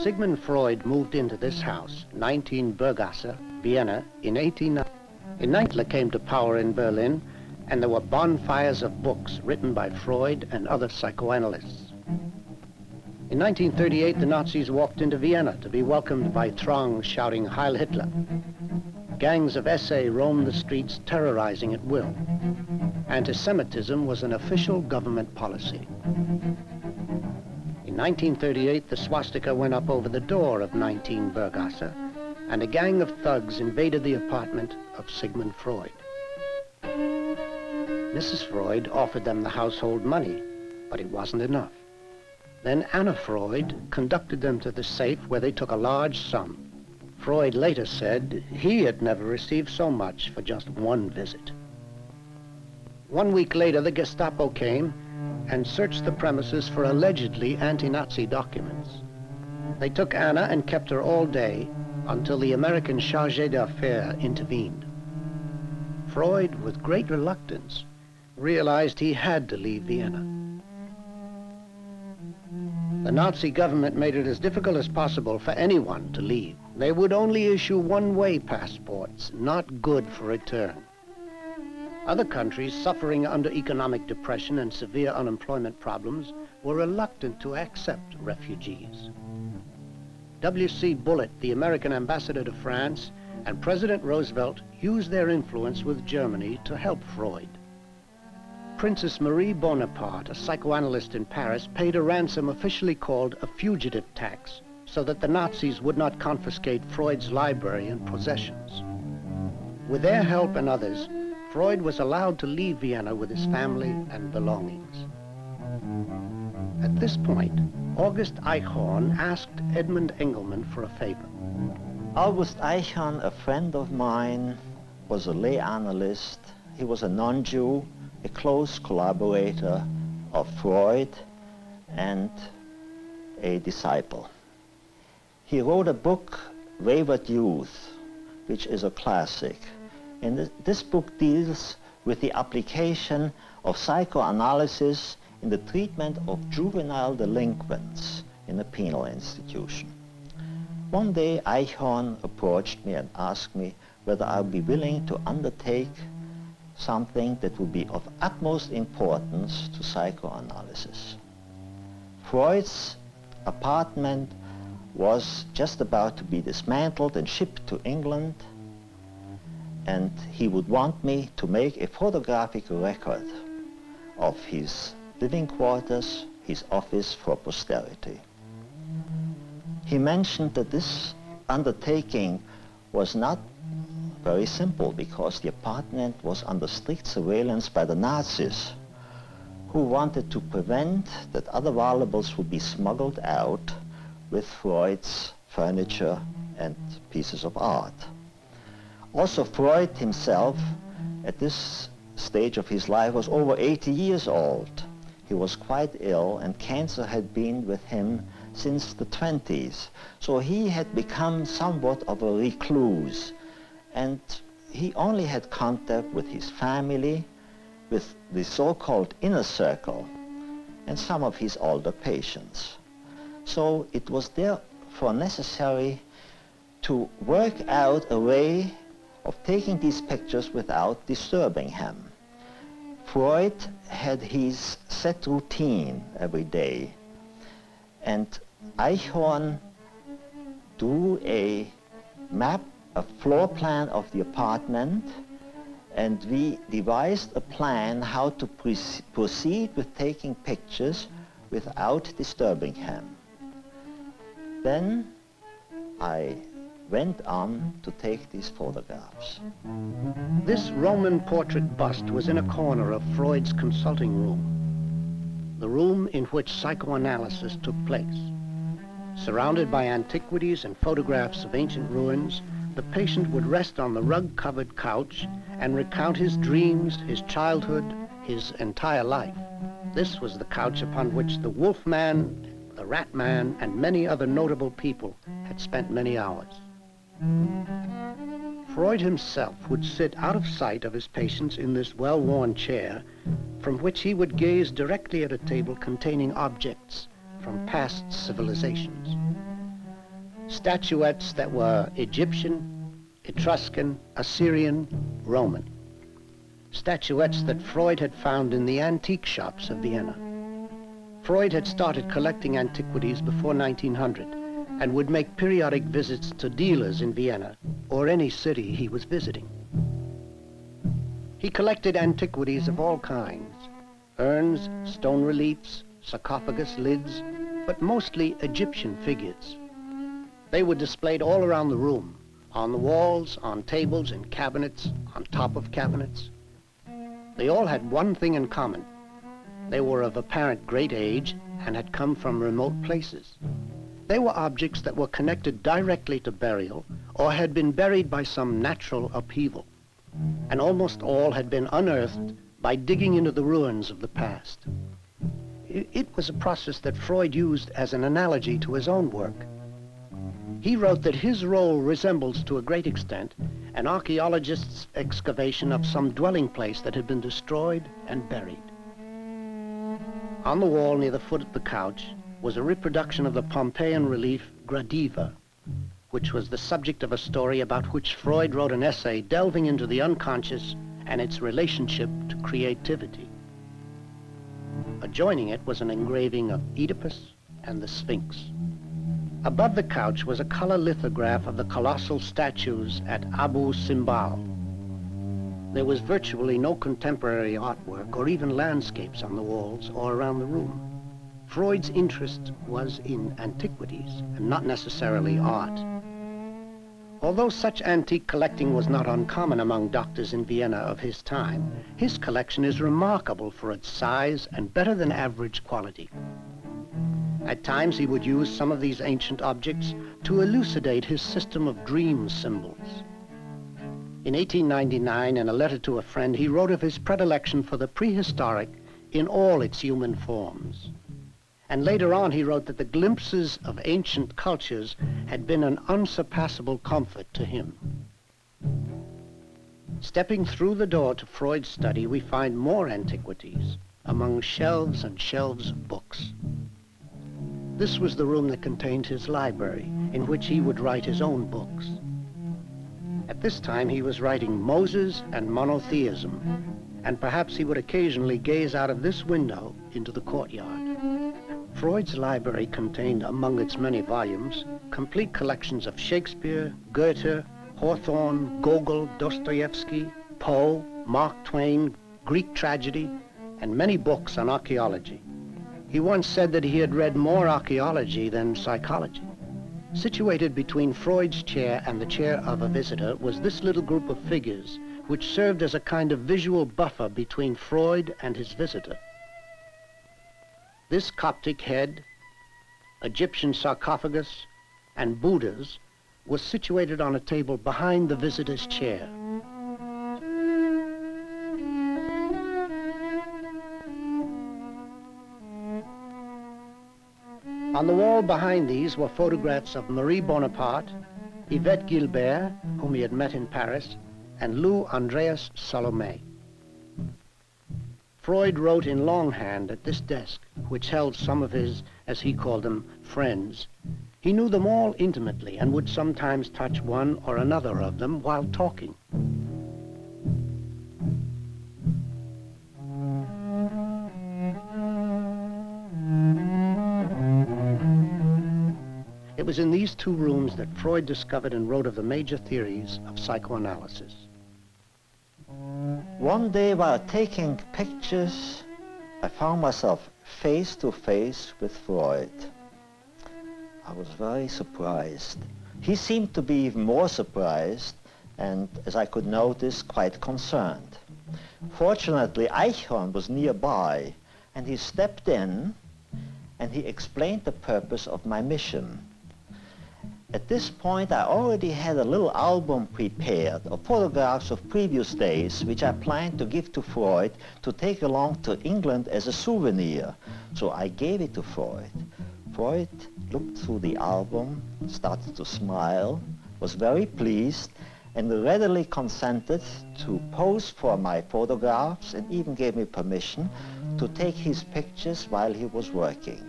Sigmund Freud moved into this house, 19 Burggasse, Vienna, in 1890. Hitler came to power in Berlin, and there were bonfires of books written by Freud and other psychoanalysts. In 1938, the Nazis walked into Vienna to be welcomed by throngs shouting Heil Hitler. Gangs of SA roamed the streets, terrorizing at will. Anti-Semitism was an official government policy. In 1938, the swastika went up over the door of 19 Burggasse, and a gang of thugs invaded the apartment of Sigmund Freud. Mrs. Freud offered them the household money, but it wasn't enough. Then Anna Freud conducted them to the safe, where they took a large sum. Freud later said he had never received so much for just one visit. 1 week later, the Gestapo came and searched the premises for allegedly anti-Nazi documents. They took Anna and kept her all day until the American chargé d'affaires intervened. Freud, with great reluctance, realized he had to leave Vienna. The Nazi government made it as difficult as possible for anyone to leave. They would only issue one-way passports, not good for return. Other countries suffering under economic depression and severe unemployment problems were reluctant to accept refugees. W.C. Bullitt, the American ambassador to France, and President Roosevelt used their influence with Germany to help Freud. Princess Marie Bonaparte, a psychoanalyst in Paris, paid a ransom officially called a fugitive tax so that the Nazis would not confiscate Freud's library and possessions. With their help and others, Freud was allowed to leave Vienna with his family and belongings. At this point, August Eichhorn asked Edmund Engelmann for a favor. August Eichhorn, a friend of mine, was a lay analyst. He was a non-Jew, a close collaborator of Freud and a disciple. He wrote a book, Wayward Youth, which is a classic. And this book deals with the application of psychoanalysis in the treatment of juvenile delinquents in a penal institution. One day, Eichhorn approached me and asked me whether I would be willing to undertake something that would be of utmost importance to psychoanalysis. Freud's apartment was just about to be dismantled and shipped to England, and he would want me to make a photographic record of his living quarters, his office for posterity. He mentioned that this undertaking was not very simple because the apartment was under strict surveillance by the Nazis, who wanted to prevent that other valuables would be smuggled out with Freud's furniture and pieces of art. Also, Freud himself, at this stage of his life, was over 80 years old. He was quite ill, and cancer had been with him since the 20s. So he had become somewhat of a recluse, and he only had contact with his family, with the so-called inner circle, and some of his older patients. So it was therefore necessary to work out a way of taking these pictures without disturbing him. Freud had his set routine every day, and Eichhorn drew a map, a floor plan of the apartment, and we devised a plan how to proceed with taking pictures without disturbing him. Then I went on to take these photographs. This Roman portrait bust was in a corner of Freud's consulting room, the room in which psychoanalysis took place. Surrounded by antiquities and photographs of ancient ruins, the patient would rest on the rug-covered couch and recount his dreams, his childhood, his entire life. This was the couch upon which the Wolf Man, the Rat Man, and many other notable people had spent many hours. Freud himself would sit out of sight of his patients in this well-worn chair, from which he would gaze directly at a table containing objects from past civilizations. Statuettes that were Egyptian, Etruscan, Assyrian, Roman. Statuettes that Freud had found in the antique shops of Vienna. Freud had started collecting antiquities before 1900 and would make periodic visits to dealers in Vienna or any city he was visiting. He collected antiquities of all kinds: urns, stone reliefs, sarcophagus lids, but mostly Egyptian figures. They were displayed all around the room, on the walls, on tables, in cabinets, on top of cabinets. They all had one thing in common. They were of apparent great age and had come from remote places. They were objects that were connected directly to burial or had been buried by some natural upheaval. And almost all had been unearthed by digging into the ruins of the past. It was a process that Freud used as an analogy to his own work. He wrote that his role resembles to a great extent an archaeologist's excavation of some dwelling place that had been destroyed and buried. On the wall near the foot of the couch was a reproduction of the Pompeian relief Gradiva, which was the subject of a story about which Freud wrote an essay delving into the unconscious and its relationship to creativity. Adjoining it was an engraving of Oedipus and the Sphinx. Above the couch was a color lithograph of the colossal statues at Abu Simbel. There was virtually no contemporary artwork or even landscapes on the walls or around the room. Freud's interest was in antiquities and not necessarily art. Although such antique collecting was not uncommon among doctors in Vienna of his time, his collection is remarkable for its size and better than average quality. At times he would use some of these ancient objects to elucidate his system of dream symbols. In 1899, in a letter to a friend, he wrote of his predilection for the prehistoric in all its human forms. And later on he wrote that the glimpses of ancient cultures had been an unsurpassable comfort to him. Stepping through the door to Freud's study, we find more antiquities among shelves and shelves of books. This was the room that contained his library, in which he would write his own books. At this time he was writing Moses and Monotheism, and perhaps he would occasionally gaze out of this window into the courtyard. Freud's library contained, among its many volumes, complete collections of Shakespeare, Goethe, Hawthorne, Gogol, Dostoevsky, Poe, Mark Twain, Greek tragedy, and many books on archaeology. He once said that he had read more archaeology than psychology. Situated between Freud's chair and the chair of a visitor was this little group of figures, which served as a kind of visual buffer between Freud and his visitor. This Coptic head, Egyptian sarcophagus, and Buddhas was situated on a table behind the visitor's chair. On the wall behind these were photographs of Marie Bonaparte, Yvette Gilbert, whom he had met in Paris, and Lou Andreas Salome. Freud wrote in longhand at this desk, which held some of his, as he called them, friends. He knew them all intimately and would sometimes touch one or another of them while talking. It was in these two rooms that Freud discovered and wrote of the major theories of psychoanalysis. One day while taking pictures, I found myself face to face with Freud. I was very surprised. He seemed to be even more surprised and, as I could notice, quite concerned. Fortunately, Eichhorn was nearby, and he stepped in and he explained the purpose of my mission. At this point, I already had a little album prepared of photographs of previous days, which I planned to give to Freud to take along to England as a souvenir. So I gave it to Freud. Freud looked through the album, started to smile, was very pleased, and readily consented to pose for my photographs and even gave me permission to take his pictures while he was working.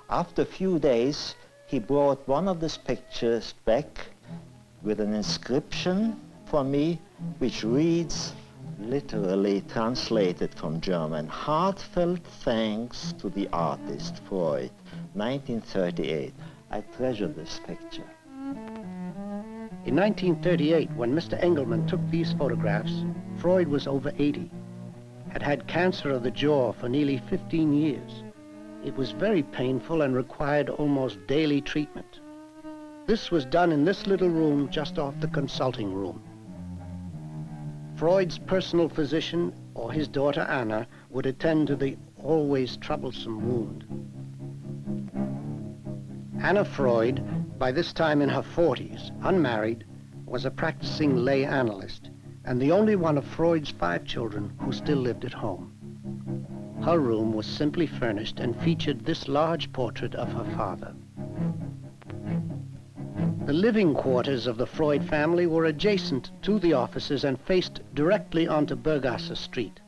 After a few days, he brought one of these pictures back with an inscription for me, which reads, literally translated from German, "Heartfelt thanks to the artist Freud, 1938. I treasure this picture. In 1938, when Mr. Engelmann took these photographs, Freud was over 80, had had cancer of the jaw for nearly 15 years. It was very painful and required almost daily treatment. This was done in this little room just off the consulting room. Freud's personal physician or his daughter Anna would attend to the always troublesome wound. Anna Freud, by this time in her 40s, unmarried, was a practicing lay analyst and the only one of Freud's 5 children who still lived at home. Her room was simply furnished and featured this large portrait of her father. The living quarters of the Freud family were adjacent to the offices and faced directly onto Bergasse Street.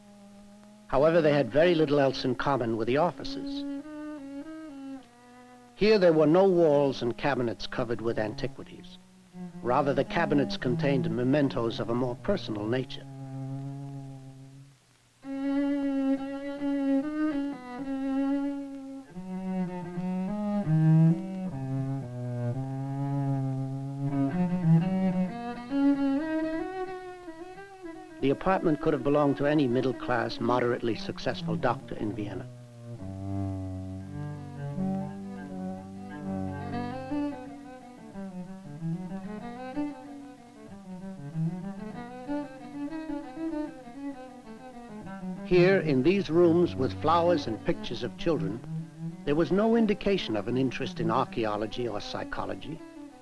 However, they had very little else in common with the offices. Here there were no walls and cabinets covered with antiquities. Rather, the cabinets contained mementos of a more personal nature. The apartment could have belonged to any middle-class, moderately successful doctor in Vienna. Here, in these rooms with flowers and pictures of children, there was no indication of an interest in archaeology or psychology,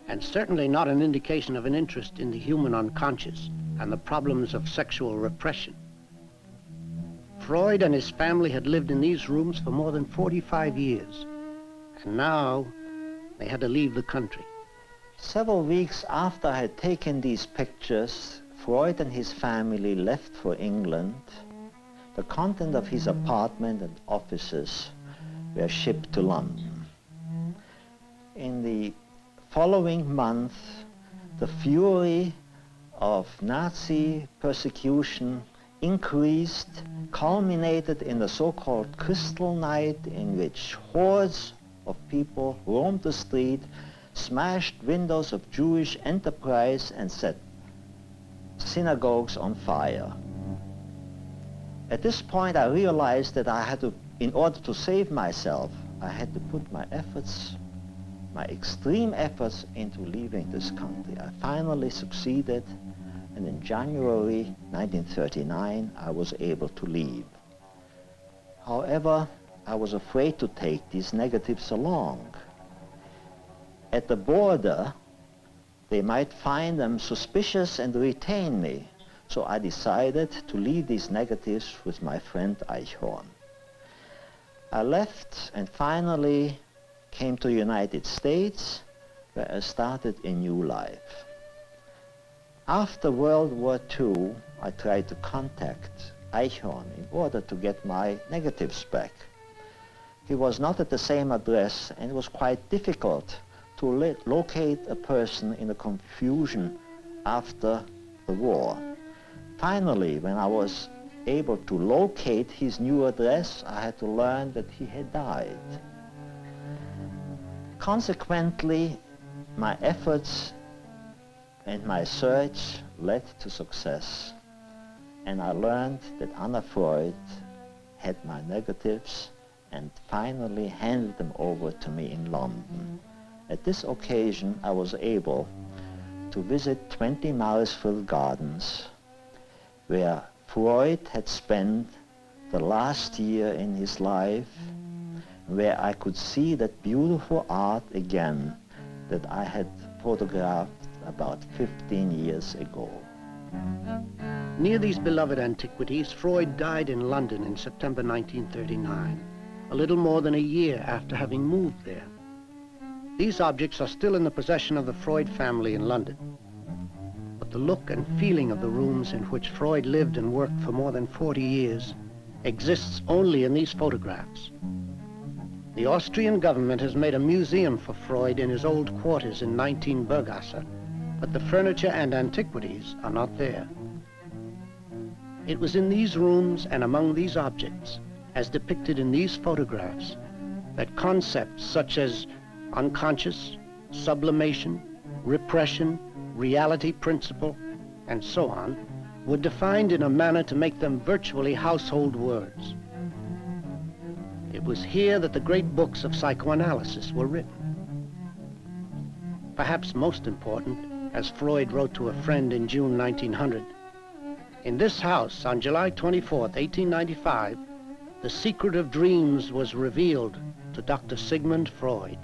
and certainly not an indication of an interest in the human unconscious and the problems of sexual repression. Freud and his family had lived in these rooms for more than 45 years, and now they had to leave the country. Several weeks after I had taken these pictures, Freud and his family left for England. The content of his apartment and offices were shipped to London. In the following month, the fury of Nazi persecution increased, culminated in the so-called Crystal Night, in which hordes of people roamed the street, smashed windows of Jewish enterprise, and set synagogues on fire. At this point, I realized that I had to, in order to save myself, I had to put my efforts, my extreme efforts, into leaving this country. I finally succeeded, and in January 1939, I was able to leave. However, I was afraid to take these negatives along. At the border, they might find them suspicious and retain me. So I decided to leave these negatives with my friend Eichhorn. I left and finally came to the United States, where I started a new life. After World War II, I tried to contact Eichhorn in order to get my negatives back. He was not at the same address, and it was quite difficult to locate a person in the confusion after the war. Finally, when I was able to locate his new address, I had to learn that he had died. Consequently, my efforts and my search led to success, and I learned that Anna Freud had my negatives and finally handed them over to me in London. At this occasion, I was able to visit 20 Marisfield Gardens, where Freud had spent the last year in his life, where I could see that beautiful art again that I had photographed about 15 years ago. Near these beloved antiquities, Freud died in London in September 1939, a little more than a year after having moved there. These objects are still in the possession of the Freud family in London. But the look and feeling of the rooms in which Freud lived and worked for more than 40 years exists only in these photographs. The Austrian government has made a museum for Freud in his old quarters in 19 Bergasse, but the furniture and antiquities are not there. It was in these rooms and among these objects, as depicted in these photographs, that concepts such as unconscious, sublimation, repression, reality principle, and so on, were defined in a manner to make them virtually household words. It was here that the great books of psychoanalysis were written. Perhaps most important, as Freud wrote to a friend in June 1900, in this house on July 24th, 1895, the secret of dreams was revealed to Dr. Sigmund Freud.